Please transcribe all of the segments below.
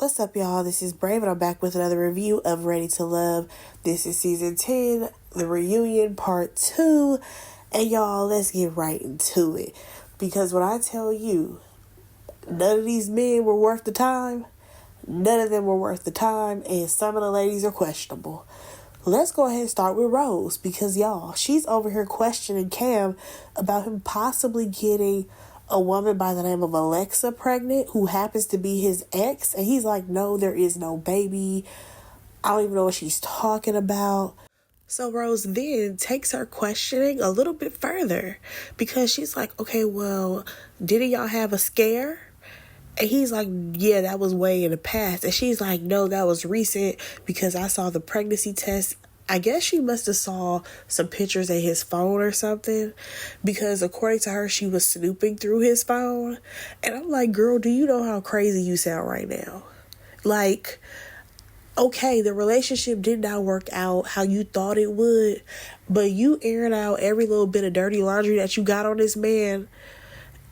What's up, y'all? This is Brave, and I'm back with another review of Ready to Love. This is season 10, the reunion part 2. And y'all, let's get right into it. Because when I tell you, none of these men were worth the time, none of them were worth the time, and some of the ladies are questionable. Let's go ahead and start with Rose, because y'all, she's over here questioning Cam about him possibly getting a woman by the name of Alexa pregnant, who happens to be his ex, and he's like, no, there is no baby. I don't even know what she's talking about. So Rose then takes her questioning a little bit further, because she's like, okay, well, didn't y'all have a scare? And he's like, yeah, that was way in the past. And she's like, no, that was recent, because I saw the pregnancy test. I guess she must have saw some pictures in his phone or something, because according to her, she was snooping through his phone. And I'm like, girl, do you know how crazy you sound right now? Like, okay, the relationship did not work out how you thought it would, but you airing out every little bit of dirty laundry that you got on this man,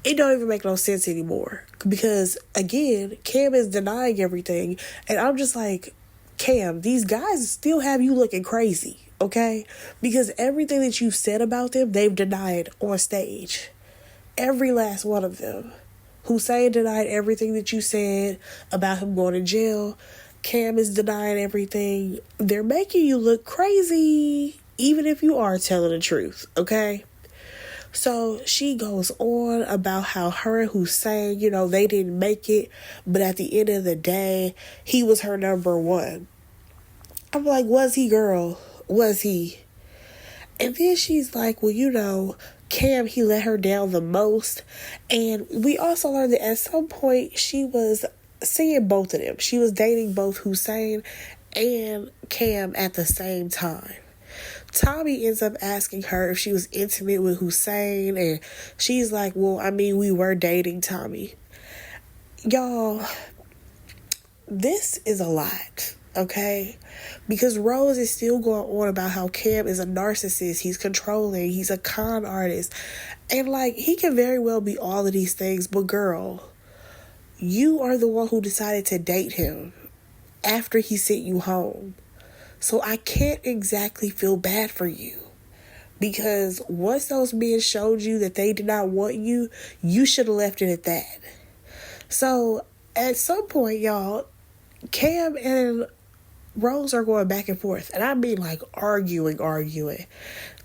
it don't even make no sense anymore. Because, again, Cam is denying everything. And I'm just like, Cam, these guys still have you looking crazy, okay? Because everything that you've said about them, they've denied on stage. Every last one of them. Hussein denied everything that you said about him going to jail. Cam is denying everything. They're making you look crazy, even if you are telling the truth, okay? So she goes on about how her and Hussein, they didn't make it, but at the end of the day, he was her number one. I'm like, was he, girl? Was he? And then she's like, well, Cam, he let her down the most. And we also learned that at some point she was seeing both of them. She was dating both Hussein and Cam at the same time. Tommy ends up asking her if she was intimate with Hussein, and she's like, well, we were dating, Tommy. Y'all, this is a lot, okay? Because Rose is still going on about how Cam is a narcissist, he's controlling, he's a con artist, and he can very well be all of these things, but girl, you are the one who decided to date him after he sent you home. So I can't exactly feel bad for you, because once those men showed you that they did not want you, you should have left it at that. So at some point, y'all, Cam and Rose are going back and forth. And I mean arguing.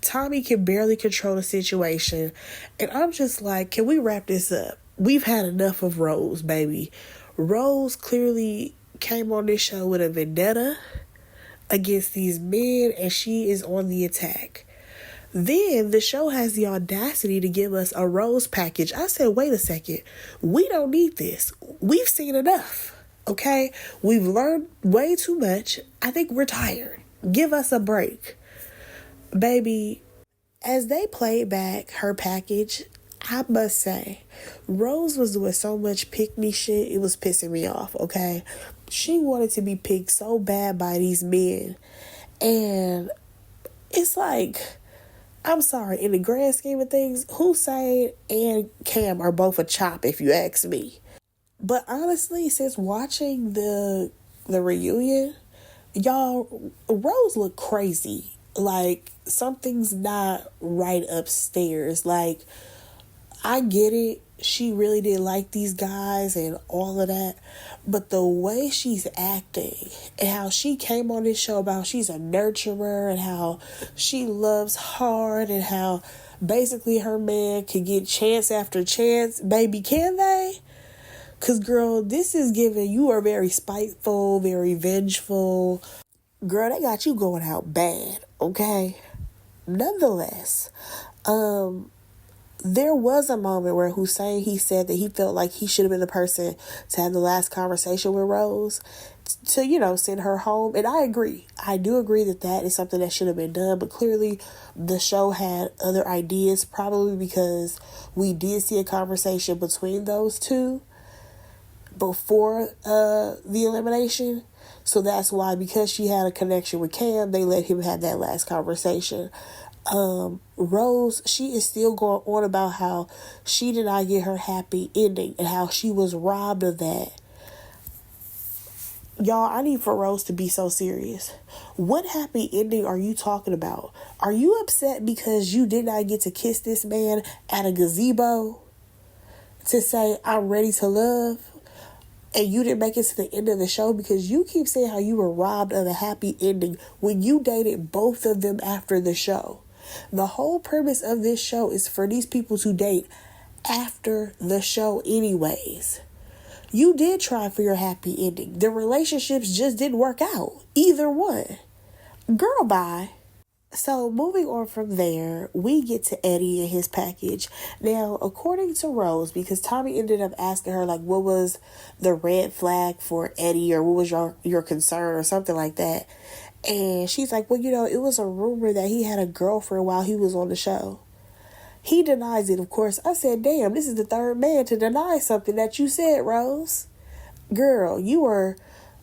Tommy can barely control the situation. And I'm just like, can we wrap this up? We've had enough of Rose, baby. Rose clearly came on this show with a vendetta against these men, and she is on the attack. Then the show has the audacity to give us a Rose package. I said, wait a second. We don't need this. We've seen enough, okay? We've learned way too much. I think we're tired. Give us a break. Baby, as they played back her package, I must say, Rose was doing so much pick-me shit, it was pissing me off, okay? She wanted to be picked so bad by these men. And it's like, I'm sorry, in the grand scheme of things, Hussein and Cam are both a chop, if you ask me. But honestly, since watching the reunion, y'all, Rose looked crazy. Something's not right upstairs. I get it. She really didn't like these guys and all of that. But the way she's acting and how she came on this show about she's a nurturer and how she loves hard and how basically her man can get chance after chance. Baby, can they? Because, girl, this is giving you are very spiteful, very vengeful. Girl, they got you going out bad, okay? Nonetheless, there was a moment where Hussein, he said that he felt like he should have been the person to have the last conversation with Rose to, send her home. And I agree. I do agree that is something that should have been done. But clearly the show had other ideas, probably because we did see a conversation between those two before the elimination. So that's why, because she had a connection with Cam, they let him have that last conversation. Rose, she is still going on about how she did not get her happy ending and how she was robbed of that. Y'all, I need for Rose to be so serious. What happy ending are you talking about? Are you upset because you did not get to kiss this man at a gazebo to say, I'm ready to love? And you didn't make it to the end of the show because you keep saying how you were robbed of a happy ending when you dated both of them after the show. The whole purpose of this show is for these people to date after the show anyways. You did try for your happy ending. The relationships just didn't work out. Either one. Girl, bye. So moving on from there, we get to Eddie and his package. Now, according to Rose, because Tommy ended up asking her, like, what was the red flag for Eddie, or what was your concern, or something like that. And she's like, well, it was a rumor that he had a girlfriend while he was on the show. He denies it, of course. I said, damn, this is the third man to deny something that you said, Rose. Girl, you were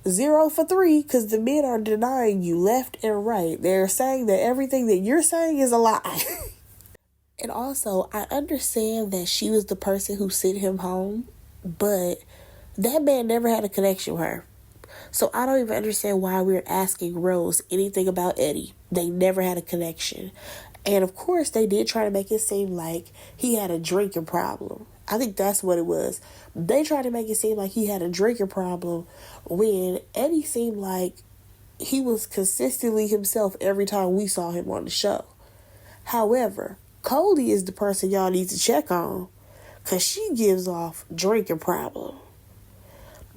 0 for 3 because the men are denying you left and right. They're saying that everything that you're saying is a lie. And also, I understand that she was the person who sent him home, but that man never had a connection with her. So I don't even understand why we're asking Rose anything about Eddie. They never had a connection. And of course, they did try to make it seem like he had a drinking problem. I think that's what it was. They tried to make it seem like he had a drinking problem when Eddie seemed like he was consistently himself every time we saw him on the show. However, Cody is the person y'all need to check on because she gives off drinking problem.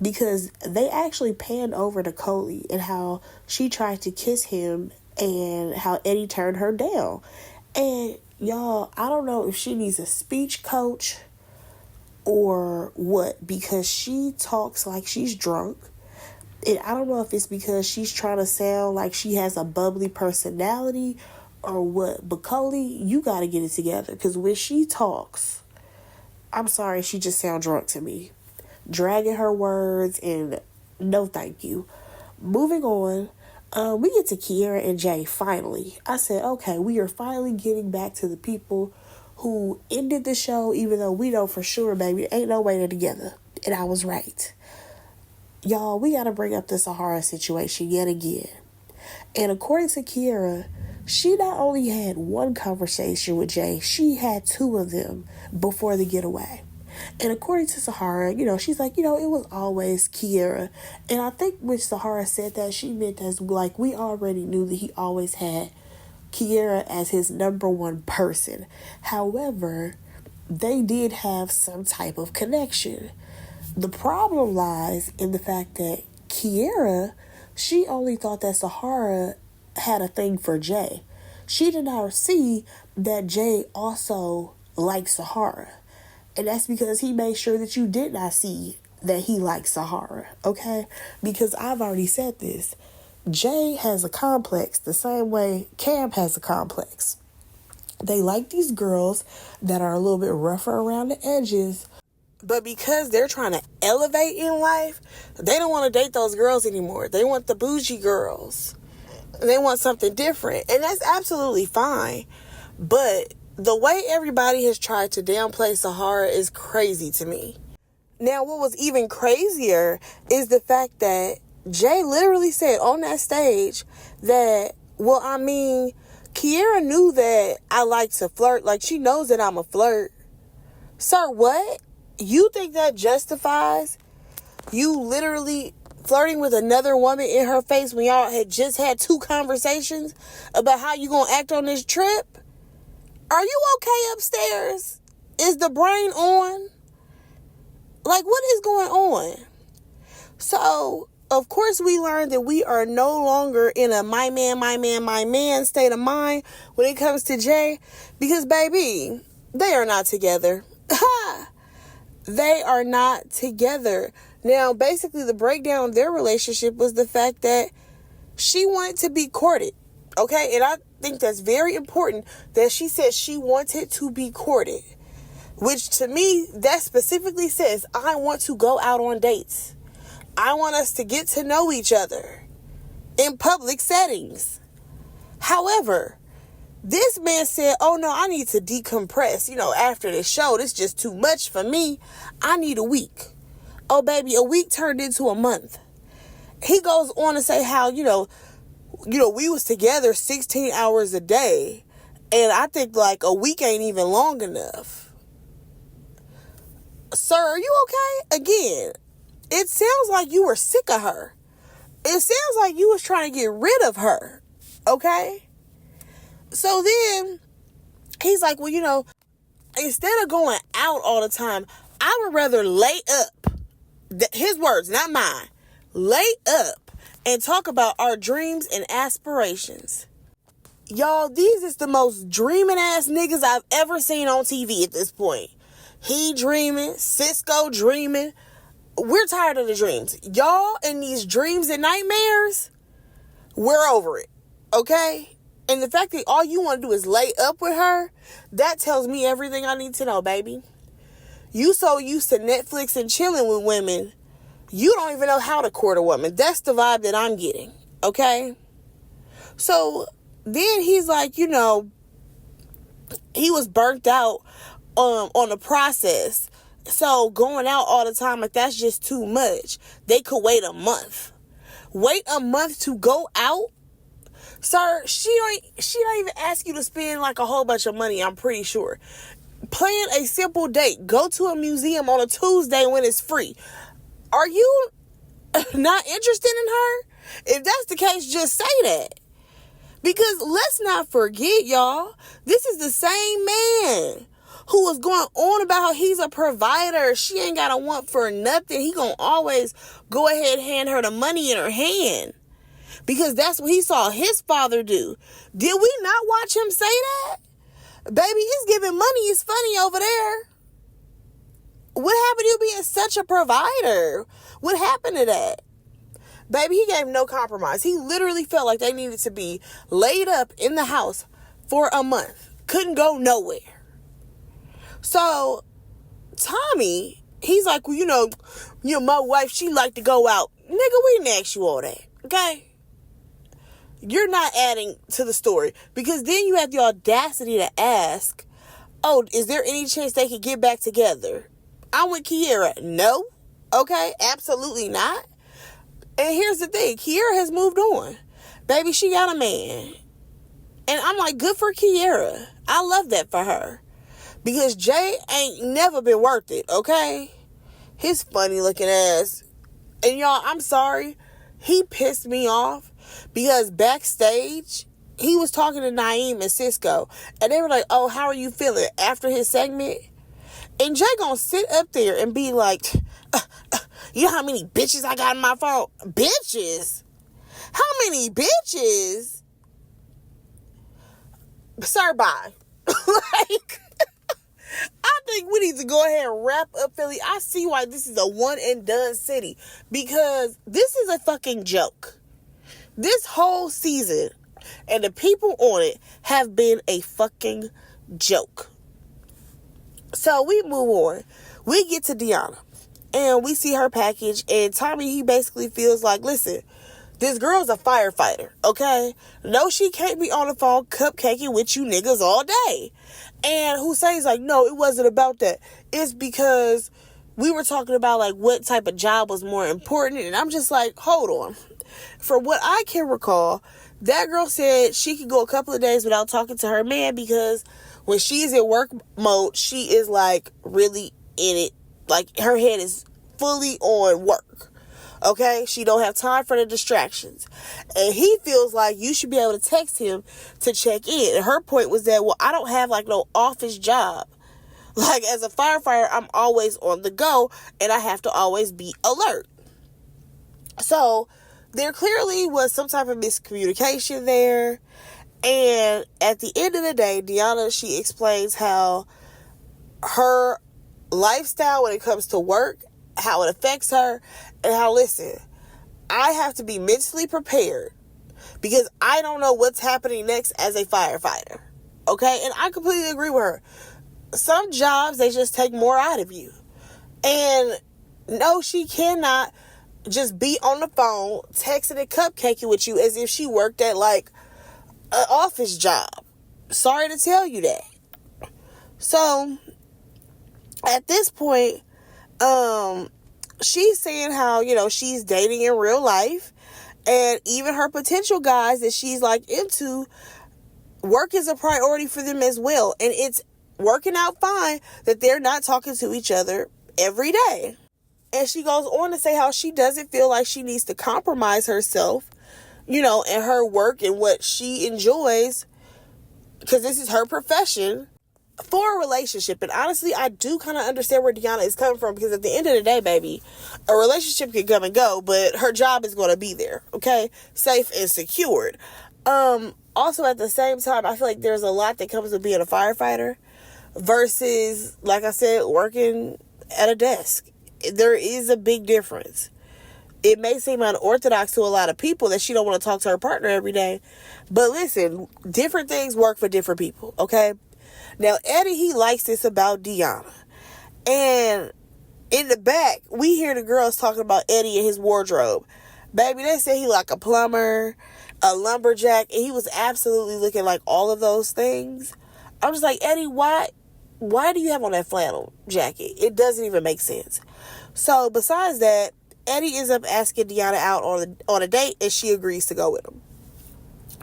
Because they actually panned over to Cody and how she tried to kiss him and how Eddie turned her down. And y'all, I don't know if she needs a speech coach or what, because she talks like she's drunk. And I don't know if it's because she's trying to sound like she has a bubbly personality or what. But Cody, you got to get it together, because when she talks, I'm sorry, she just sounds drunk to me. Dragging her words, and no thank you. Moving on. We get to Kiera and Jay finally. I said, okay, we are finally getting back to the people who ended the show, even though we know for sure, baby, ain't no way they're together. And I was right. Y'all, we got to bring up the Sahara situation yet again. And according to Kiera, she not only had one conversation with Jay, she had 2 of them before the getaway. And according to Sahara, she's like, it was always Kiera. And I think when Sahara said that, she meant as like, we already knew that he always had Kiera as his number one person. However, they did have some type of connection. The problem lies in the fact that Kiera, she only thought that Sahara had a thing for Jay. She did not see that Jay also liked Sahara. And that's because he made sure that you did not see that he likes Sahara, okay? Because I've already said this. Jay has a complex the same way Cam has a complex. They like these girls that are a little bit rougher around the edges, but because they're trying to elevate in life, they don't want to date those girls anymore. They want the bougie girls. They want something different, and that's absolutely fine. But the way everybody has tried to downplay Sahara is crazy to me. Now, what was even crazier is the fact that Jay literally said on that stage that, Kiera knew that I like to flirt. Like, she knows that I'm a flirt. Sir, what? You think that justifies you literally flirting with another woman in her face when y'all had just had 2 conversations about how you gonna act on this trip? Are you okay upstairs? Is the brain on? Like, what is going on? So, of course, we learned that we are no longer in a my man state of mind when it comes to Jay. Because, baby, they are not together. They are not together. Now, basically, the breakdown of their relationship was the fact that she wanted to be courted. Okay? And I think that's very important that she said she wanted to be courted. Which, to me, that specifically says, I want to go out on dates. I want us to get to know each other in public settings. However, this man said, oh no, I need to decompress. After the show, this is just too much for me. I need a week. Oh baby, a week turned into a month. he goes on to say how, we was together 16 hours a day. And I think like a week ain't even long enough. Sir, are you okay? Again, it sounds like you were sick of her. It sounds like you was trying to get rid of her. Okay? So then he's like, well, instead of going out all the time, I would rather lay up. His words, not mine. Lay up and talk about our dreams and aspirations. Y'all, these is the most dreaming ass niggas I've ever seen on TV at this point. He dreaming, Cisco dreaming. We're tired of the dreams. Y'all in these dreams and nightmares, we're over it. Okay? And the fact that all you want to do is lay up with her, that tells me everything I need to know, baby. You so used to Netflix and chilling with women, you don't even know how to court a woman. That's the vibe that I'm getting. Okay? So then he's like, he was burnt out on the process. So going out all the time, like, that's just too much. They could wait a month. Wait a month to go out? Sir, she don't even ask you to spend like a whole bunch of money, I'm pretty sure. Plan a simple date. Go to a museum on a Tuesday when it's free. Are you not interested in her? If that's the case, just say that. Because let's not forget, y'all, this is the same man who was going on about how he's a provider. She ain't got to want for nothing. He gonna always go ahead and hand her the money in her hand. Because that's what he saw his father do. Did we not watch him say that? Baby, it's giving money is funny over there. What happened to you being such a provider? What happened to that? Baby, he gave no compromise. He literally felt like they needed to be laid up in the house for a month. Couldn't go nowhere. So, Tommy, he's like, well, my wife, she like to go out. Nigga, we didn't ask you all that, okay? You're not adding to the story. Because then you have the audacity to ask, oh, is there any chance they could get back together? I'm with Kiera. No. Okay, absolutely not. And here's the thing. Kiera has moved on. Baby, she got a man. And I'm like, good for Kiera. I love that for her. Because Jay ain't never been worth it, okay? His funny looking ass. And y'all, I'm sorry. He pissed me off. Because backstage, he was talking to Naeem and Cisco. And they were like, oh, how are you feeling after his segment? And Jay gonna sit up there and be like, you know how many bitches I got in my phone? Bitches? How many bitches? Sir, bye. Like, I think we need to go ahead and wrap up Philly. I see why this is a one and done city. Because this is a fucking joke. This whole season and the people on it have been a fucking joke. So we move on. We get to Deanna. And we see her package. And Tommy, he basically feels like, listen, this girl's a firefighter, okay? No, she can't be on the phone cupcaking with you niggas all day. And Hussein's like, no, it wasn't about that. It's because we were talking about, like, what type of job was more important. And I'm just like, hold on. From what I can recall, that girl said she could go a couple of days without talking to her man because when she's in work mode, she is, like, really in it. Like, her head is fully on work. Okay? She don't have time for the distractions. And he feels like you should be able to text him to check in. And her point was that, well, I don't have, like, no office job. Like, as a firefighter, I'm always on the go, and I have to always be alert. So, there clearly was some type of miscommunication there. And at the end of the day, Deanna, she explains how her lifestyle when it comes to work, how it affects her, and how, listen, I have to be mentally prepared because I don't know what's happening next as a firefighter. Okay? And I completely agree with her. Some jobs, they just take more out of you. And no, she cannot just be on the phone texting and cupcaking with you as if she worked at, like, an office job. Sorry to tell you that. So, at this point, she's saying how, she's dating in real life, and even her potential guys that she's like into, work is a priority for them as well. And it's working out fine that they're not talking to each other every day. And she goes on to say how she doesn't feel like she needs to compromise herself, in her work and what she enjoys, because this is her profession, for a relationship. And honestly, I do kind of understand where Deanna is coming from, because at the end of the day, baby, a relationship can come and go, but her job is going to be there, okay? Safe and secured. Also, at the same time, I feel like there's a lot that comes with being a firefighter versus, like I said, working at a desk. There is a big difference. It may seem unorthodox to a lot of people that she don't want to talk to her partner every day. But listen, different things work for different people, okay? Now, Eddie, he likes this about Deanna. And in the back, we hear the girls talking about Eddie and his wardrobe. Baby, they say he like a plumber, a lumberjack, and he was absolutely looking like all of those things. I'm just like, Eddie, why do you have on that flannel jacket? It doesn't even make sense. So, besides that, Eddie ends up asking Deanna out on a date, and she agrees to go with him.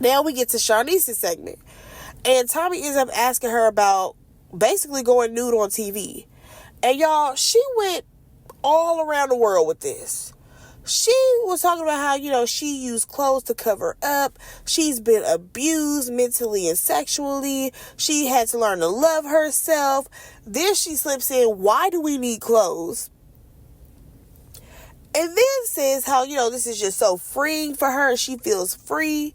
Now we get to Shawnee's segment. And Tommy ends up asking her about basically going nude on TV. And y'all, she went all around the world with this. She was talking about how, she used clothes to cover up. She's been abused mentally and sexually. She had to learn to love herself. Then she slips in, why do we need clothes? And then says how, this is just so freeing for her. She feels free.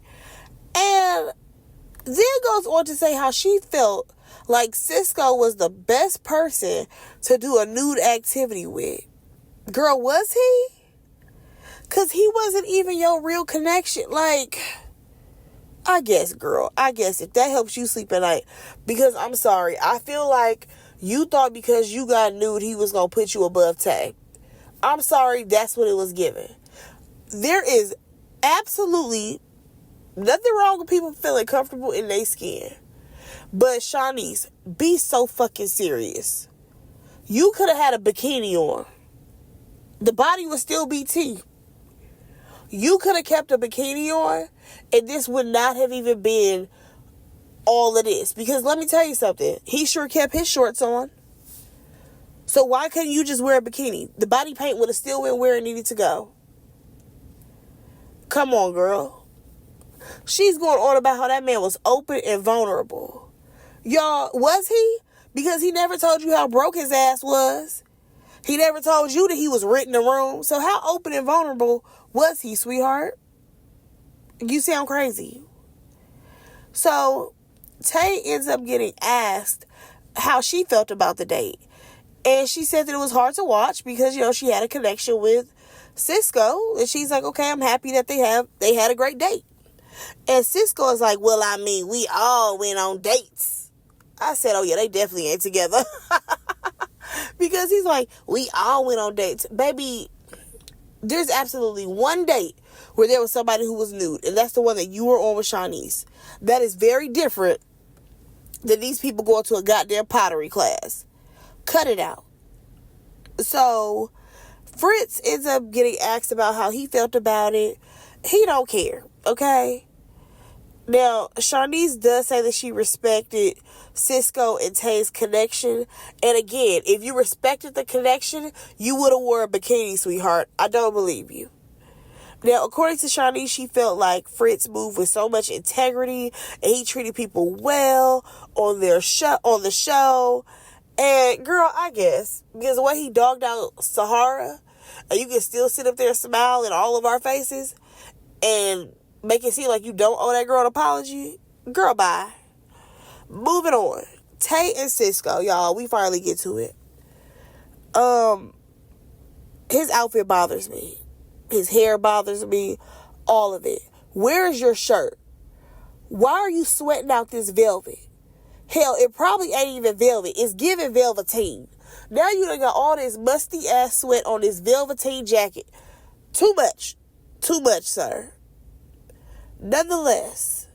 And then goes on to say how she felt like Cisco was the best person to do a nude activity with. Girl, was he? Because he wasn't even your real connection. Like, I guess, girl. I guess if that helps you sleep at night. Because I'm sorry. I feel like you thought because you got nude, he was going to put you above Tay. I'm sorry. That's what it was given. There is absolutely nothing wrong with people feeling comfortable in their skin. But Shawnee's, be so fucking serious. You could have had a bikini on. The body would still be T. You could have kept a bikini on, and this would not have even been all of this. Because let me tell you something. He sure kept his shorts on. So why couldn't you just wear a bikini? The body paint would have still went where it needed to go. Come on, girl. She's going on about how that man was open and vulnerable. Y'all, was he? Because he never told you how broke his ass was. He never told you that he was renting a room. So how open and vulnerable was he, sweetheart? You sound crazy. So Tay ends up getting asked how she felt about the date. And she said that it was hard to watch because, she had a connection with Cisco. And she's like, okay, I'm happy that they had a great date. And Cisco is like, well, I mean, we all went on dates. I said, oh yeah, they definitely ain't together. Because he's like, we all went on dates. Baby, there's absolutely one date where there was somebody who was nude. And that's the one that you were on with Shawnee's. That is very different than these people going to a goddamn pottery class. Cut it out. So Fritz ends up getting asked about how he felt about it. He don't care, okay? Now, Shawnee's does say that she respected Cisco and Tay's connection. And again, if you respected the connection, you would have wore a bikini, sweetheart. I don't believe you. Now, according to Shawnee, she felt like Fritz moved with so much integrity and he treated people well on the show. And girl, I guess, because the way he dogged out Sahara, and you can still sit up there and smile in all of our faces and make it seem like you don't owe that girl an apology. Girl, bye. Moving on. Tay and Cisco, y'all. We finally get to it. His outfit bothers me. His hair bothers me. All of it. Where is your shirt? Why are you sweating out this velvet? Hell, it probably ain't even velvet. It's giving velveteen. Now you done got all this musty ass sweat on this velveteen jacket. Too much. Too much, sir. Nonetheless,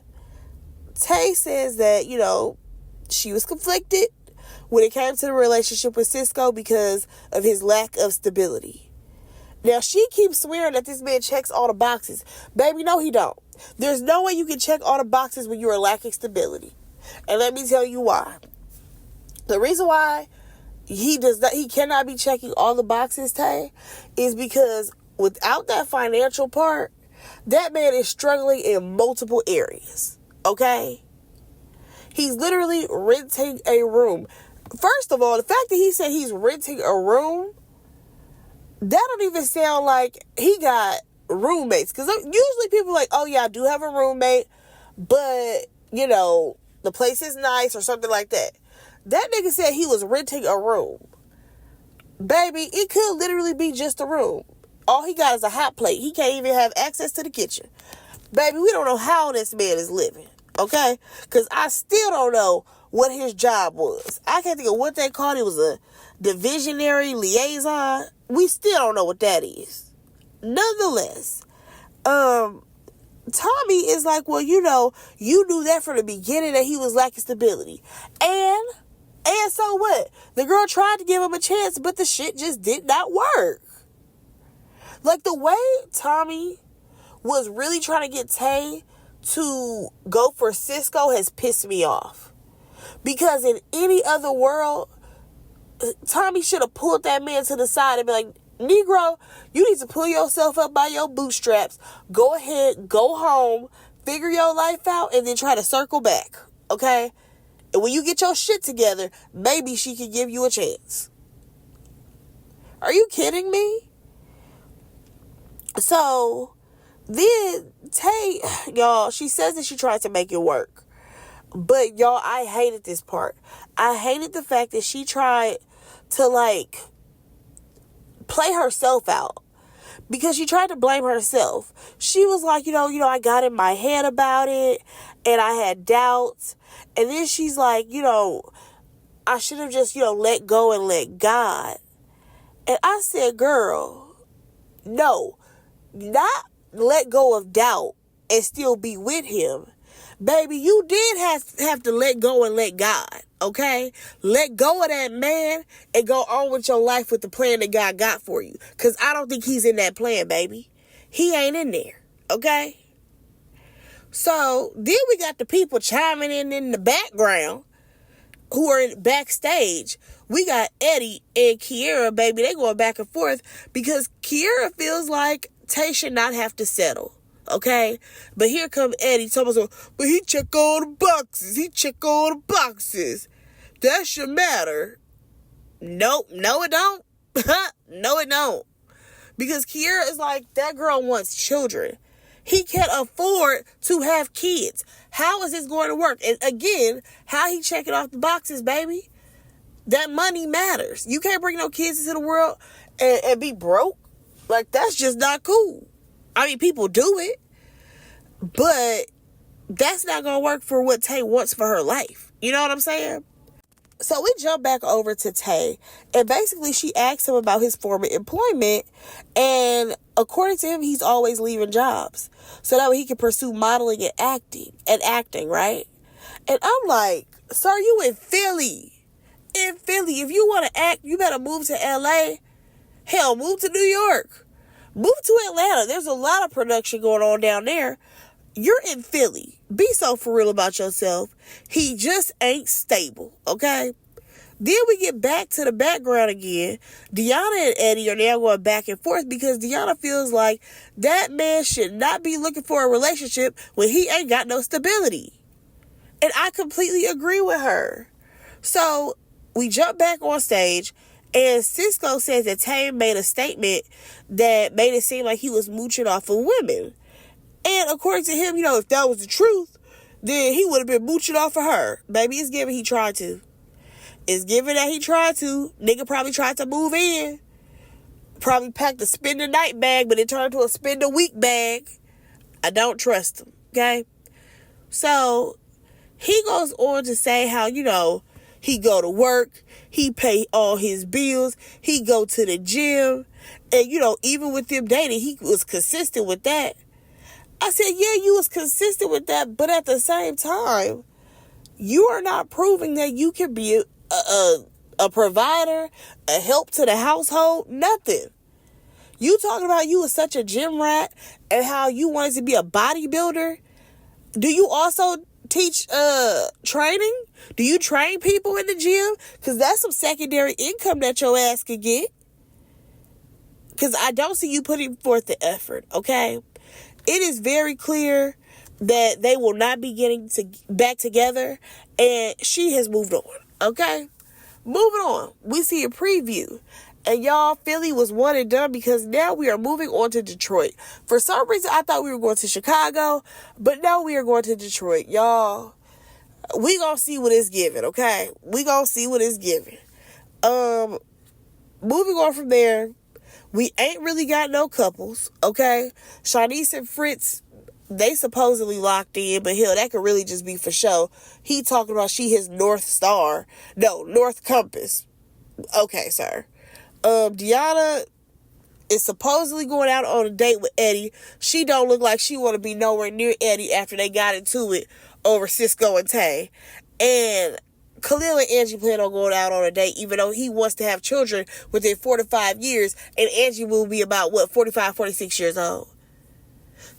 Tay says that, she was conflicted when it came to the relationship with Cisco because of his lack of stability. Now, she keeps swearing that this man checks all the boxes. Baby, no, he don't. There's no way you can check all the boxes when you are lacking stability. And let me tell you why. The reason why he cannot be checking all the boxes, Tay, is because without that financial part, that man is struggling in multiple areas. Okay? He's literally renting a room. First of all, the fact that he said he's renting a room, that don't even sound like he got roommates. Because usually people are like, oh yeah, I do have a roommate, but, you know, the place is nice or something like that. That nigga said he was renting a room. Baby, it could literally be just a room. All he got is a hot plate. He can't even have access to the kitchen. Baby, we don't know how this man is living, okay? Because I still don't know what his job was. I can't think of what they called it. It was a divisionary liaison. We still don't know what that is. Nonetheless, Tommy is like, well, you know, you knew that from the beginning that he was lacking stability. And so what? The girl tried to give him a chance, but the shit just did not work. Like, the way Tommy was really trying to get Tay to go for Cisco has pissed me off. Because in any other world, Tommy should have pulled that man to the side and be like, Negro, you need to pull yourself up by your bootstraps. Go ahead, go home, figure your life out, and then try to circle back, okay? And when you get your shit together, maybe she can give you a chance. Are you kidding me? So, then Tay, y'all, she says that she tried to make it work. But, y'all, I hated this part. I hated the fact that she tried to, like, play herself out. Because she tried to blame herself. She was like, you know, I got in my head about it. And I had doubts. And then she's like, you know, I should have just, you know, let go and let God. And I said, girl, no. Not let go of doubt and still be with him. Baby, you did have to let go and let God, okay? Let go of that man and go on with your life with the plan that God got for you. Because I don't think he's in that plan, baby. He ain't in there, okay? So, then we got the people chiming in the background who are backstage. We got Eddie and Kiera, baby. They going back and forth because Kiera feels like Tay should not have to settle. Okay? But here come Eddie talking about, but he check all the boxes. He check all the boxes. That should matter. Nope. No, it don't. No, it don't. Because Kiera is like, that girl wants children. He can't afford to have kids. How is this going to work? And again, how he checking off the boxes, baby? That money matters. You can't bring no kids into the world and be broke. Like, that's just not cool. I mean, people do it, but that's not going to work for what Tay wants for her life. You know what I'm saying? So we jump back over to Tay, and basically she asks him about his former employment, and according to him, he's always leaving jobs so that way he can pursue modeling and acting, right? And I'm like, sir, you in Philly. In Philly, if you want to act, you better move to LA. Hell, move to New York. Move to Atlanta. There's a lot of production going on down there. You're in Philly. Be so for real about yourself. He just ain't stable, okay? Then we get back to the background again. Deanna and Eddie are now going back and forth because Deanna feels like that man should not be looking for a relationship when he ain't got no stability. And I completely agree with her. So we jump back on stage, and Cisco says that Tay made a statement that made it seem like he was mooching off of women. And according to him, you know, if that was the truth, then he would have been mooching off of her. Baby, it's given he tried to. It's given that he tried to. Nigga probably tried to move in. Probably packed a spend the night bag, but it turned to a spend a week bag. I don't trust him, okay? So he goes on to say how, you know, he go to work, he pay all his bills, he go to the gym, and, you know, even with them dating, he was consistent with that. I said, yeah, you was consistent with that, but at the same time, you are not proving that you can be a provider, a help to the household, nothing. You talking about you was such a gym rat and how you wanted to be a bodybuilder? Do you also teach training? Do you train people in the gym? Because that's some secondary income that your ass could get. Because I don't see you putting forth the effort, okay? It is very clear that they will not be getting back together, and she has moved on, okay? Moving on, we see a preview. And y'all, Philly was one and done because now we are moving on to Detroit. For some reason, I thought we were going to Chicago, but now we are going to Detroit. Y'all, we gonna see what it's giving, okay? We gonna see what it's giving. Moving on from there, we ain't really got no couples, okay? Shanice and Fritz, they supposedly locked in, but hell, that could really just be for show. He talking about she his North Star. No, North Compass. Okay, sir. Deanna is supposedly going out on a date with Eddie. She don't look like she want to be nowhere near Eddie after they got into it over Cisco and Tay. And Khalil and Angie plan on going out on a date, even though he wants to have children within 4 to 5 years, and Angie will be about, 45, 46 years old.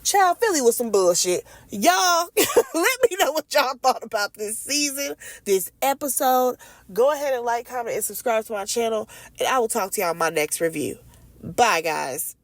Child, Philly was some bullshit. Y'all, let me know what y'all thought about this season, this episode. Go ahead and like, comment, and subscribe to my channel, and I will talk to y'all in my next review. Bye, guys.